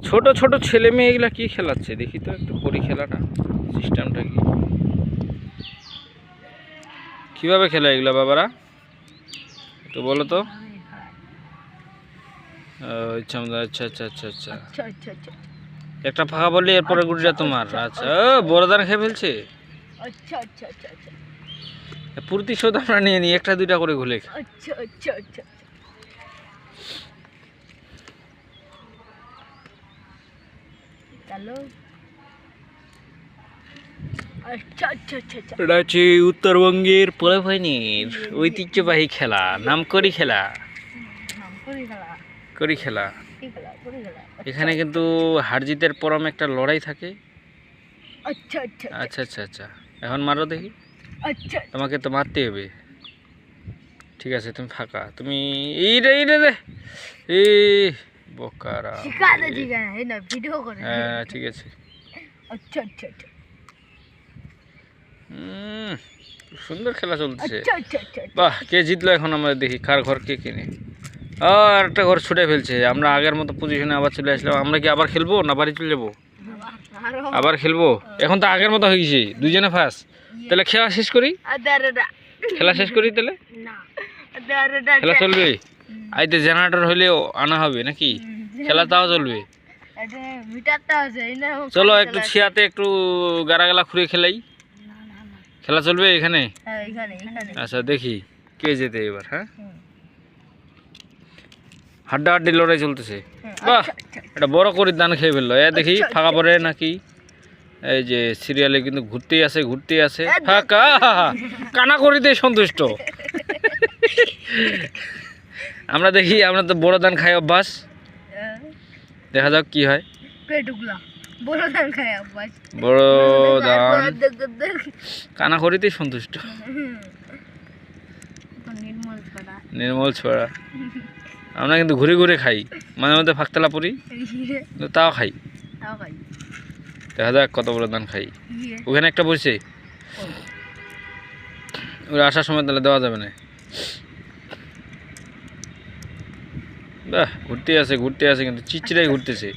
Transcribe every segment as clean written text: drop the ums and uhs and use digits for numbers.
ছোট ছোট ছেলে মেয়ে এগুলা কি খেলাচ্ছে দেখি তো একটু করি খেলাটা সিস্টেমটা কি কিভাবে খেলা এগুলা বাবারা একটু বলো তো আচ্ছা আচ্ছা আচ্ছা আচ্ছা আচ্ছা একটা ফাঁকা বললি এরপরে গুড়িটা তোমার আচ্ছা বড় দান খেয়ে ফেলছে আচ্ছা আচ্ছা আচ্ছা আচ্ছা প্রতিশোধ আমরা নিয়ে নিই একটা দুইটা করে ঘুলে আচ্ছা আচ্ছা আচ্ছা চলো আচ্ছা আচ্ছা আচ্ছা আচ্ছা এটা হচ্ছে উত্তরবঙ্গের পোলাপাইনের ঐতিহ্যবাহী খেলা নামকরি খেলা করি খেলা এখানে কিন্তু হার জিতের পরম একটা লড়াই থাকে আচ্ছা আচ্ছা আচ্ছা আচ্ছা আচ্ছা এখন মারো দেখি আচ্ছা তোমাকে তো মারতে হবে ঠিক আছে তুমি ফাঁকা তুমি এই রে দে এই বকারা শিখা দে ঠিক আছে এই না ভিডিও করে হ্যাঁ ঠিক আছে আচ্ছা আচ্ছা আচ্ছা সুন্দর খেলা চলতেছে আচ্ছা আচ্ছা আচ্ছা বাহ কে জিতলো এখন আমরা দেখি কার ঘর কে কিনে আর একটা ঘর ছুটে ফেলছে আমরা আগের মতো পজিশনে আবার চলে আসলাম আমরা কি আবার খেলবো না বাড়ি চলে যাবো আবার খেলবো এখন তো আগের মতো হয়ে গেছে দুইজনে ফার্স্ট তাহলে খেলা শেষ করি খেলা শেষ করি তাহলে খেলা চলবে আইতে জেনারেটর হইলেও আনা হবে নাকি খেলা তাও চলবে চলো একটু ছিয়াতে একটু গারাগালা খুঁড়ে খেলাই খেলা চলবে এখানে আচ্ছা দেখি কে যেতে এবার হ্যাঁ হাড্ডাহাড্ডি লড়াই চলতেছে বাহ এটা বড় করে দান খেয়ে ফেললো দেখি ফাঁকা পড়ে নাকি এই যে সিরিয়ালে কিন্তু ঘুরতেই আছে ফাঁকা কানা করিতে সন্তুষ্ট আমরা দেখি আমরা তো বড় দান খাই অভ্যাস দেখা যাক কি হয় বড় দান কানা করিতেই সন্তুষ্ট নির্মল ছড়া আমরা কিন্তু ঘুরে ঘুরে খাই মাঝে মধ্যে ফাঁকতলা পড়ি তাও খাই দেখা যাক কত বড় দান খাই ওখানে একটা বসে ওরা আসার সময় তাহলে দেওয়া যাবে না বাহ ঘুরতে আছে কিন্তু চিচিরাই ঘুরতেছে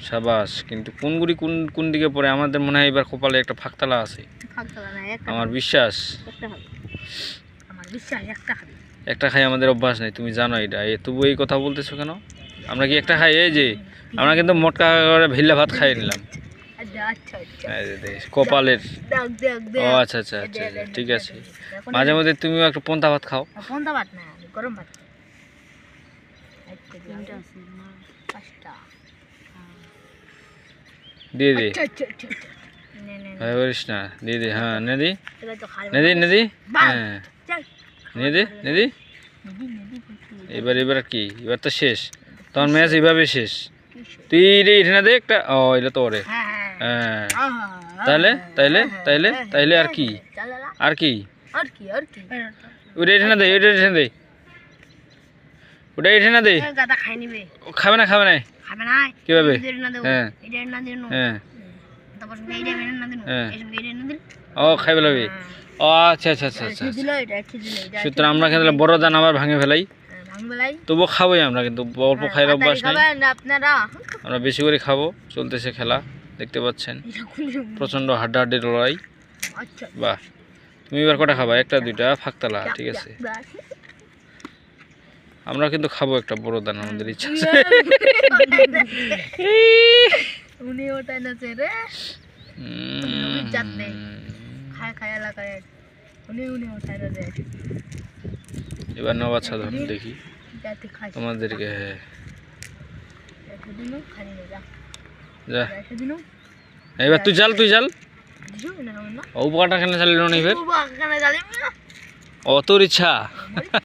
সাবাস কিন্তু কোন গুড়ি কোন দিকে পড়ে আমাদের মনে হয় এবার কপালে একটা ফাঁকতলা আছে আমার বিশ্বাস একটা খাই আমাদের অভ্যাস নেই তুমি জানো এটা তবু এই কথা বলতেছো কেন আমরা কি একটা খাই এই যে আমরা কিন্তু মোটকা করে ভিল্লা ভাত খাই নিলাম কপালের ও আচ্ছা আচ্ছা আচ্ছা ঠিক আছে মাঝে মধ্যে তুমিও একটু পন্তা ভাত খাও দিয়ে দে ভাই বলিস না দিয়ে দে হ্যাঁ নেদি হ্যাঁ নেদি এবার কি এবার তো শেষ তোমার ম্যাচ এইভাবে শেষ তুই এটা দে একটা ও এটা তো ওরে হ্যাঁ তাইলে আর কি ওটা এঠে না দে ওটা এঠে না দে খাবে না কিভাবে হ্যাঁ ও খাইবে লাগবে ও আচ্ছা আচ্ছা আচ্ছা আচ্ছা সুতরাং আমরা কিন্তু বড় দান আবার ভাঙে ফেলাই তবুও খাবোই আমরা কিন্তু অল্প খাইয়ের অভ্যাস নেই আমরা বেশি করে খাবো চলতেছে খেলা দেখতে পাচ্ছেন প্রচণ্ড হাড্ডাহাড্ডির লড়াই বাহ তুমি এবার কটা খাবা একটা দুইটা ফাঁকতলা ঠিক আছে আমরা কিন্তু খাবো একটা বড় দান আমাদের ইচ্ছা আছে এবার নবাজ সাধারণ দেখি তোমাদেরকে যা এবার তুই জাল ও পোকাটা কেন চালিল না এবার ও তোর ইচ্ছা